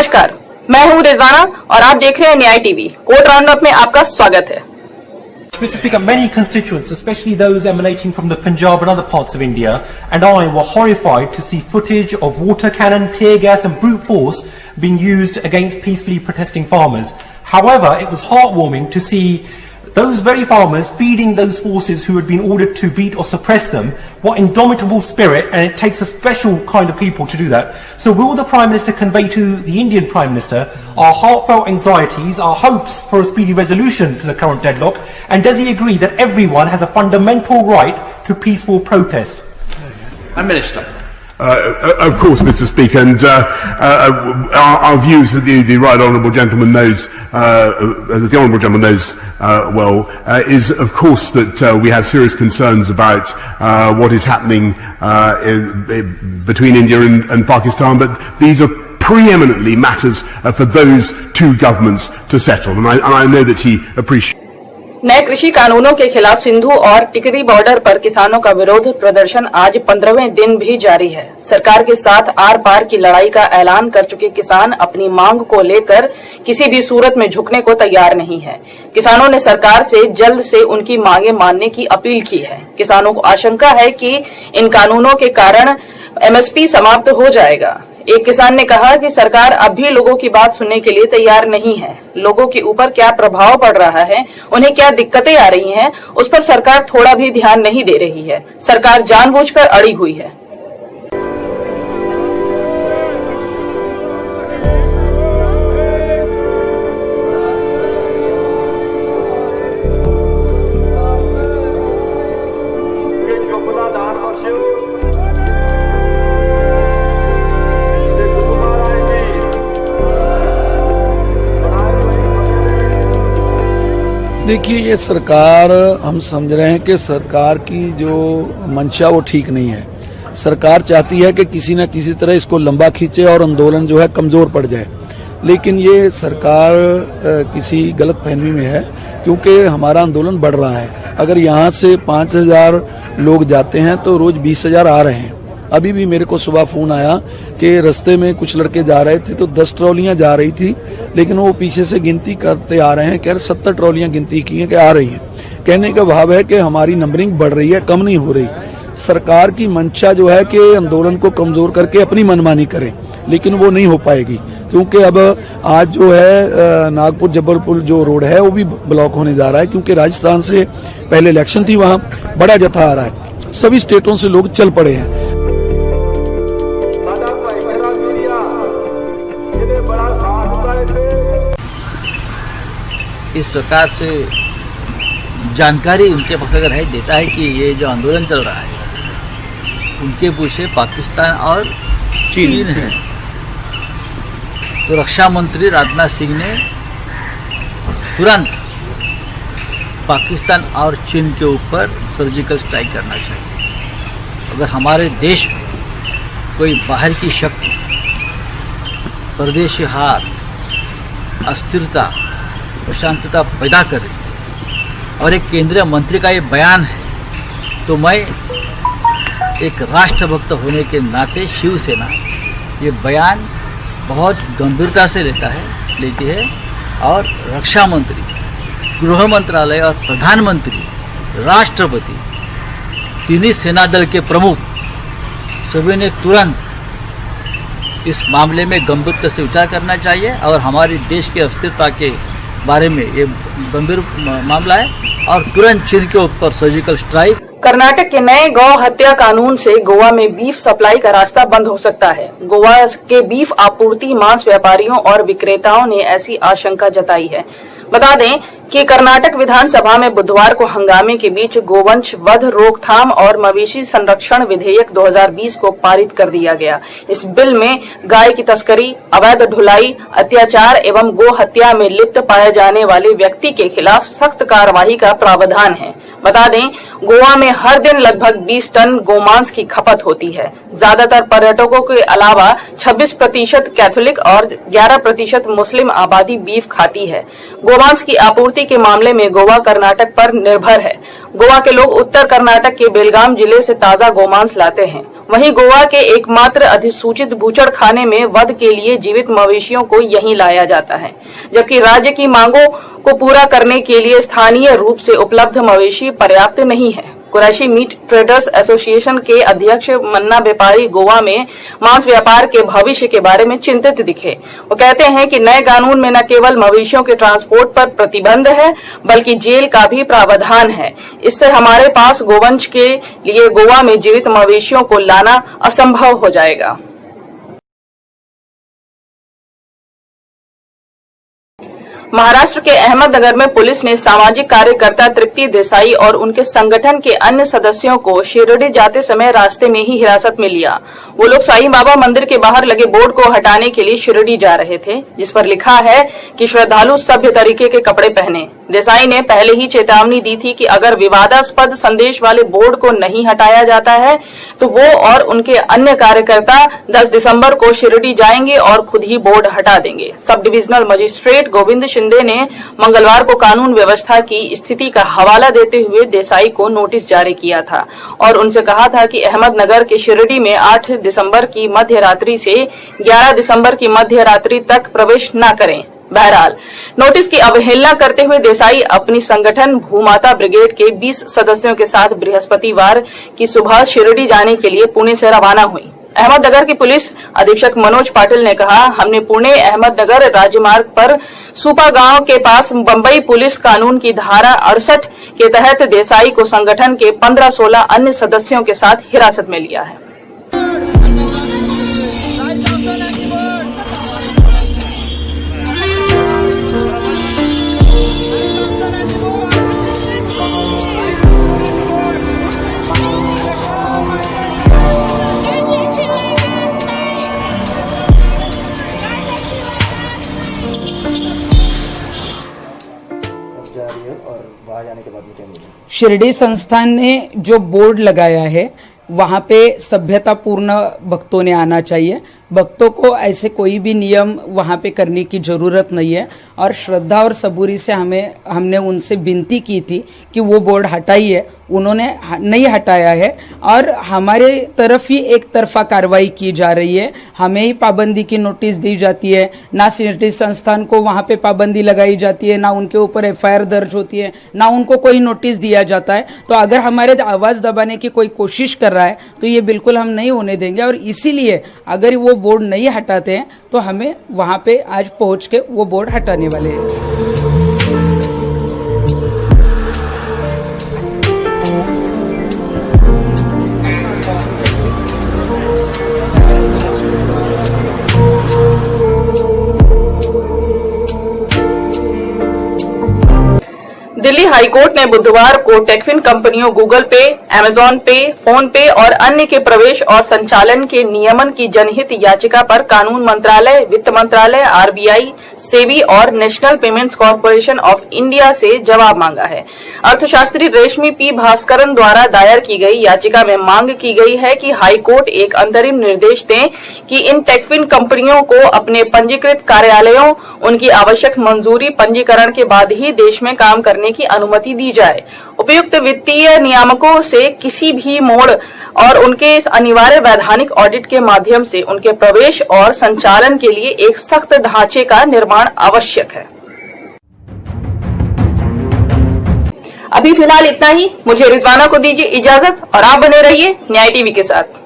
नमस्कार, मैं हूं रिजवाना और आप देख रहे हैं न्याय टीवी। कोर्ट राउंडअप में आपका स्वागत है। Mr. Speaker, many constituents, especially those emanating from the Punjab and other parts of India, and I were horrified to see footage of water cannon, tear gas and brute force being used against peacefully protesting farmers. However, it was heartwarming to see those very farmers feeding those forces who had been ordered to beat or suppress them. What indomitable spirit, and it takes a special kind of people to do that. So will the Prime Minister convey to the Indian Prime Minister our heartfelt anxieties, our hopes for a speedy resolution to the current deadlock, and does he agree that everyone has a fundamental right to peaceful protest? Prime Minister. Of course, Mr. Speaker, and our views that the right honourable gentleman knows, as the honourable gentleman knows well, is of course that we have serious concerns about what is happening between India and Pakistan, but these are preeminently matters for those two governments to settle, and I know that he appreciates. नए कृषि कानूनों के खिलाफ सिंधु और टिकरी border पर किसानों का विरोध प्रदर्शन आज 15वें दिन भी जारी है। सरकार के साथ आर पार की लड़ाई का ऐलान कर चुके किसान अपनी मांग को लेकर किसी भी सूरत में झुकने को तैयार नहीं है। किसानों ने सरकार से जल्द से उनकी मांगे मानने की अपील की है। किसानों को आशंका है कि इन कानूनों के कारण एमएसपी समाप्त हो जाएगा। एक किसान ने कहा कि सरकार अब भी लोगों की बात सुनने के लिए तैयार नहीं है। लोगों के ऊपर क्या प्रभाव पड़ रहा है, उन्हें क्या दिक्कतें आ रही हैं, उस पर सरकार थोड़ा भी ध्यान नहीं दे रही है। सरकार जानबूझकर अड़ी हुई है। देखिए, ये सरकार, हम समझ रहे हैं कि सरकार की जो मंशा वो ठीक नहीं है। सरकार चाहती है कि किसी न किसी तरह इसको लंबा खींचे और आंदोलन जो है कमजोर पड़ जाए, लेकिन ये सरकार किसी गलत फहमी में है, क्योंकि हमारा आंदोलन बढ़ रहा है। अगर यहाँ से 5000 लोग जाते हैं तो रोज 20,000 आ रहे हैं। अभी भी मेरे को सुबह फोन आया कि रास्ते में कुछ लड़के जा रहे थे तो 10 ट्रॉलियां जा रही थी, लेकिन वो पीछे से गिनती करते आ रहे हैं। कह रहे 70 ट्रॉलियां गिनती की हैं कि आ रही हैं। कहने का भाव है कि हमारी नंबरिंग बढ़ रही है, कम नहीं हो रही। सरकार की मंशा जो है कि आंदोलन को कमजोर करके अपनी मनमानी करे, लेकिन वो नहीं हो पाएगी, क्योंकि अब आज जो है नागपुर जबलपुर जो रोड है वो भी ब्लॉक होने जा रहा है, क्योंकि राजस्थान से पहले इलेक्शन थी, वहां बड़ा जत्था आ रहा है। सभी स्टेटों से लोग चल पड़े हैं। इस प्रकार से जानकारी उनके पास अगर है देता है कि ये जो आंदोलन चल रहा है उनके पीछे पाकिस्तान और चीन है, तो रक्षा मंत्री राजनाथ सिंह ने तुरंत पाकिस्तान और चीन के ऊपर सर्जिकल स्ट्राइक करना चाहिए। अगर हमारे देश में कोई बाहर की शक्ति परदेशी हाथ अस्थिरता अशांतता पैदा करे और एक केंद्रीय मंत्री का ये बयान है, तो मैं एक राष्ट्रभक्त होने के नाते शिवसेना ये बयान बहुत गंभीरता से लेती है और रक्षा मंत्री, गृह मंत्रालय और प्रधानमंत्री, राष्ट्रपति, तीनों सेना दल के प्रमुख सभी ने तुरंत इस मामले में गंभीरता से विचार करना चाहिए और हमारे देश के अस्तित्व के बारे में ये गंभीर मामला है और तुरंत चीन के ऊपर सर्जिकल स्ट्राइक। कर्नाटक के नए गौ हत्या कानून से गोवा में बीफ सप्लाई का रास्ता बंद हो सकता है। गोवा के बीफ आपूर्ति मांस व्यापारियों और विक्रेताओं ने ऐसी आशंका जताई है। बता दें कि कर्नाटक विधानसभा में बुधवार को हंगामे के बीच गोवंश वध रोकथाम और मवेशी संरक्षण विधेयक 2020 को पारित कर दिया गया। इस बिल में गाय की तस्करी, अवैध ढुलाई, अत्याचार एवं गो हत्या में लिप्त पाए जाने वाले व्यक्ति के खिलाफ सख्त कार्रवाई का प्रावधान है। बता दें, गोवा में हर दिन लगभग 20 टन गोमांस की खपत होती है। ज्यादातर पर्यटकों के अलावा 26% कैथोलिक और 11% मुस्लिम आबादी बीफ खाती है। गोमांस की आपूर्ति के मामले में गोवा कर्नाटक पर निर्भर है। गोवा के लोग उत्तर कर्नाटक के बेलगाम जिले से ताजा गोमांस लाते हैं। वहीं गोवा के एकमात्र अधिसूचित बूचड़खाने में वध के लिए जीवित मवेशियों को यहीं लाया जाता है, जबकि राज्य की मांगों को पूरा करने के लिए स्थानीय रूप से उपलब्ध मवेशी पर्याप्त नहीं है। कुरैशी मीट ट्रेडर्स एसोसिएशन के अध्यक्ष मन्ना व्यापारी गोवा में मांस व्यापार के भविष्य के बारे में चिंतित दिखे। वो कहते हैं कि नए कानून में न केवल मवेशियों के ट्रांसपोर्ट पर प्रतिबंध है, बल्कि जेल का भी प्रावधान है। इससे हमारे पास गोवंश के लिए गोवा में जीवित मवेशियों को लाना असंभव हो जाएगा। महाराष्ट्र के अहमदनगर में पुलिस ने सामाजिक कार्यकर्ता तृप्ति देसाई और उनके संगठन के अन्य सदस्यों को शिरडी जाते समय रास्ते में ही हिरासत में लिया। वो लोग साईं बाबा मंदिर के बाहर लगे बोर्ड को हटाने के लिए शिरडी जा रहे थे, जिस पर लिखा है कि श्रद्धालु सभ्य तरीके के कपड़े पहने। देसाई ने पहले ही चेतावनी दी थी कि अगर विवादास्पद संदेश वाले बोर्ड को नहीं हटाया जाता है तो वो और उनके अन्य कार्यकर्ता 10 दिसंबर को शिरडी जाएंगे और खुद ही बोर्ड हटा देंगे। Sub divisional magistrate Govind Shinde ने मंगलवार को कानून व्यवस्था की स्थिति का हवाला देते हुए देसाई को नोटिस जारी किया था और उनसे कहा था कि अहमदनगर के शिरडी में 8 दिसंबर की मध्य रात्रि से 11 दिसंबर की मध्य रात्रि तक प्रवेश न करें। बहरहाल नोटिस की अवहेलना करते हुए देसाई अपनी संगठन भूमाता ब्रिगेड के 20 सदस्यों के साथ बृहस्पतिवार की सुबह शिरडी जाने के लिए पुणे से रवाना हुई। अहमदनगर की पुलिस अधीक्षक मनोज पाटिल ने कहा, हमने पुणे अहमदनगर राजमार्ग पर सुपा गांव के पास बंबई पुलिस कानून की धारा 68 के तहत देसाई को संगठन के 15-16 अन्य सदस्यों के साथ हिरासत में लिया है। शिरडी संस्थान ने जो बोर्ड लगाया है वहाँ पे सभ्यतापूर्ण भक्तों ने आना चाहिए। भक्तों को ऐसे कोई भी नियम वहाँ पे करने की जरूरत नहीं है और श्रद्धा और सबूरी से हमने उनसे विनती की थी कि वो बोर्ड हटाइए, उन्होंने नहीं हटाया है और हमारे तरफ ही एक तरफा कार्रवाई की जा रही है। हमें ही पाबंदी की नोटिस दी जाती है, ना शिरडी संस्थान को वहाँ पे पाबंदी लगाई जाती है, ना उनके ऊपर एफआईआर दर्ज होती है, ना उनको कोई नोटिस दिया जाता है। तो अगर हमारे आवाज दबाने की कोई कोशिश कर रहा है तो ये बिल्कुल हम नहीं होने देंगे और इसीलिए अगर वो बोर्ड नहीं हटाते हैं तो हमें वहाँ पे आज पहुँच के वो बोर्ड हटाने वाले हैं। दिल्ली हाईकोर्ट ने बुधवार को टेकफिन कंपनियों गूगल पे, अमेजॉन पे, फोन पे और अन्य के प्रवेश और संचालन के नियमन की जनहित याचिका पर कानून मंत्रालय, वित्त मंत्रालय, आरबीआई, सेबी और national payments corporation of India से जवाब मांगा है। अर्थशास्त्री रेशमी पी भास्करन द्वारा दायर की गई याचिका में मांग की गई है कि हाईकोर्ट एक अंतरिम निर्देश दें कि इन टेकफिन कंपनियों को अपने पंजीकृत कार्यालयों, उनकी आवश्यक मंजूरी, पंजीकरण के बाद ही देश में काम करने की अनुमति दी जाए। उपयुक्त वित्तीय नियामकों से किसी भी मोड़ और उनके अनिवार्य वैधानिक ऑडिट के माध्यम से उनके प्रवेश और संचालन के लिए एक सख्त ढांचे का निर्माण आवश्यक है। अभी फिलहाल इतना ही। मुझे रिजवाना को दीजिए इजाजत और आप बने रहिए न्याय टीवी के साथ।